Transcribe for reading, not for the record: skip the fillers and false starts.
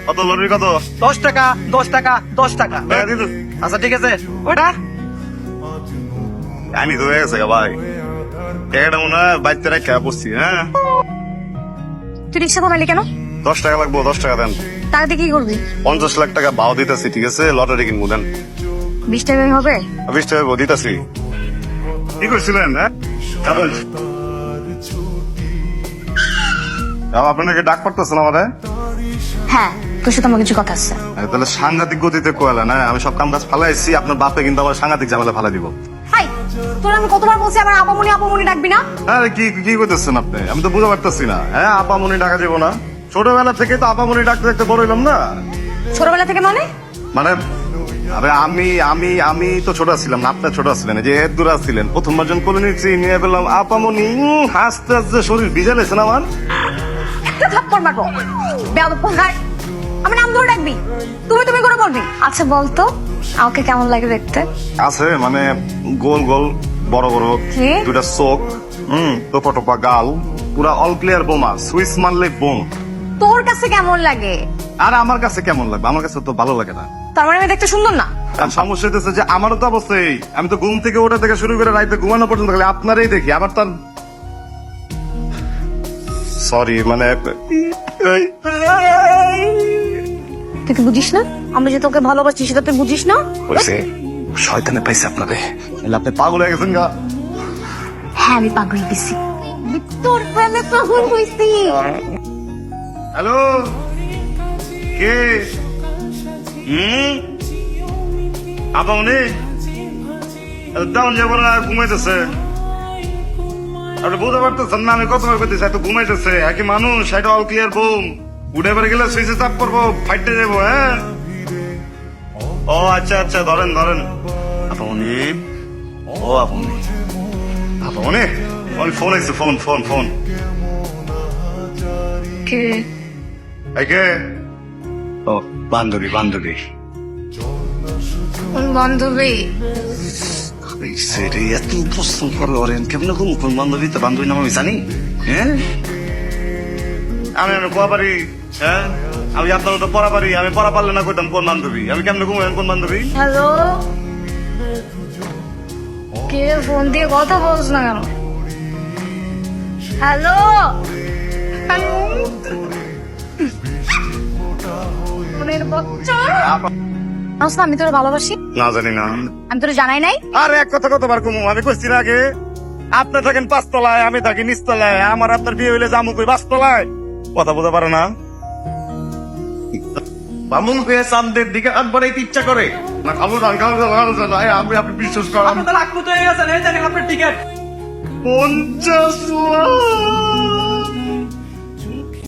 কত লটারি কত? 10 টাকা 10 টাকা 10 টাকা। টাকা দিত? আচ্ছা ঠিক আছে ওটা আমি তো হয়ে গেছে গা ভাই। টাকাটা মনে হয় বাড়িতে রেখে বসছি। হ্যাঁ, তুই রিক্সা থামাইলি কেন? 10 টাকা লাগবো, 10 টাকা দেন। টাকা দিয়ে কি করবি? 50 লাখ টাকা ভাও দিতেছি, ঠিক আছে? লটারি কিনবো, দেন। 20 টাকায় হবে? 20 টাকা দিতেছি। কি করছিলেন? হ্যাঁ, আপনাকে ডাক পড়তেছেন আমাদের? হ্যাঁ, তোর সাথে আমার কিছু কথা আছে। তাহলে সাংঘাতিক গতিতে কোয়ালেন। হ্যাঁ, আমি সব কাম কাজ ফালাইছি, আপনার বাপে কিন্তু আমার সাংঘাতিক ঝামেলা ফালাই দিব। হাই, তোর আমি কতবার বলছি আমার আপামনি আপামনি ডাকবি না? আরে কি কি করতেছেন আপনি? আমি তো বুঝতে পারতেছি না। হ্যাঁ, আপামনি ডাকা যাব না? ছোটবেলা থেকে তো আপামনি ডাকতে ডাকতে বড় হইলাম না। ছোটবেলা থেকে মানে? মানে আরে আমি তো ছোট ছিলাম না, আপনার ছোট ছিলেন, যে দূরা ছিলেন। প্রথমবার যখন কোলে নিয়ে পেলাম আপামনি, হাসতে হাসতে শরীর ভিজে লেছেন আমার। একটা থাপ্পড় মারবো বেয়াদব কোথায়। আমি নাম ধরে ডাকবি, তুমি তুমি করে বলবি। আচ্ছা বলতো আমাকে কেমন লাগে দেখতে? আছে মানে গোল গোল বড় বড় কি? দুটা চোখ, টোপা টোপা গাল, পুরা অল প্লেয়ার বোমা, সুইচ মারলে বোম। তোর কাছে কেমন লাগে? আর আমার কাছে কেমন লাগবে? আমার কাছে তো ভালো লাগে না। তার মানে আমি দেখতে সুন্দর না? আর সমস্যা হইতেছে যে আমারও তো অবস্থাই, আমি তো ঘুম থেকে ওঠা থেকে শুরু করে রাইতে ঘুমানো পর্যন্ত খালি আপনারই দেখি। আবার তার সরি মানে তুই কি বুঝিস না আমি যে তোকে ভালোবাসি সেটা তুই বুঝিস না? হইছে, শয়তানে পাইছে আপনারে। আপনি পাগল হয়ে গেছেন গা। হ্যাঁ আমি পাগল দিছি, তোর প্রেমে পাগল হইছি। হ্যালো, কে? আপা উনি ডাউন যাবো না, ঘুমাইতেছে। আপনি বুঝতে পারতেছেন না আমি কত করতেছি? এত ঘুমাইতেছে। একই মানুষ, এটা অল ক্লিয়ার বোম। উঠে পরে গেলে সুইচে চাপ করবো, ফাইটে যাবো। হ্যাঁ, ও আচ্ছা আচ্ছা, ধরেন ধরেন। আপা উনি, ও আপা উনি, আপা উনি ফোন আইছে, ফোন ফোন ফোন। কে? কে? ও বান্ধবী, বান্ধবী। কোন বান্ধবী? এত প্রশ্ন করেন কেমন? কোন বান্ধবী? তো বান্ধবী নাম আমি জানি। হ্যাঁ, আমি কোয়া পারি। হ্যাঁ, আমি আপনার তো পড়া পারি। আমি পড়া পারলে না করতাম কোন বান্ধবী? আমি কেমন ঘুমাবেন কোন বান্ধবী? হ্যালো, কে ফোন দিয়ে কথা বলছ না কেন? হ্যালো, ফোনের বাচ্চা। আসলে আমি তোর ভালোবাসি। না জানি না। আমি তোর জানাই নাই। আর এক কথা কতবার কমু? আমি কইছি না আগে, আপনি থাকেন 5 তলায়, আমি থাকি নিচ তলায়। আমার আপনার বিয়ে হইলে জামু কই 5 তলায়। কথা বলতে পারে না। বামুন হয়ে চাঁদের দিকে হাত বাড়াইতে ইচ্ছা করে না। খাবো না, খাবো না, খাবো না। আমি আপনি বিশ্বাস করেন। আপনি তো লাখ মতো হয়ে গেছেন, এই জানেন আপনার টিকিট। 50 লাখ।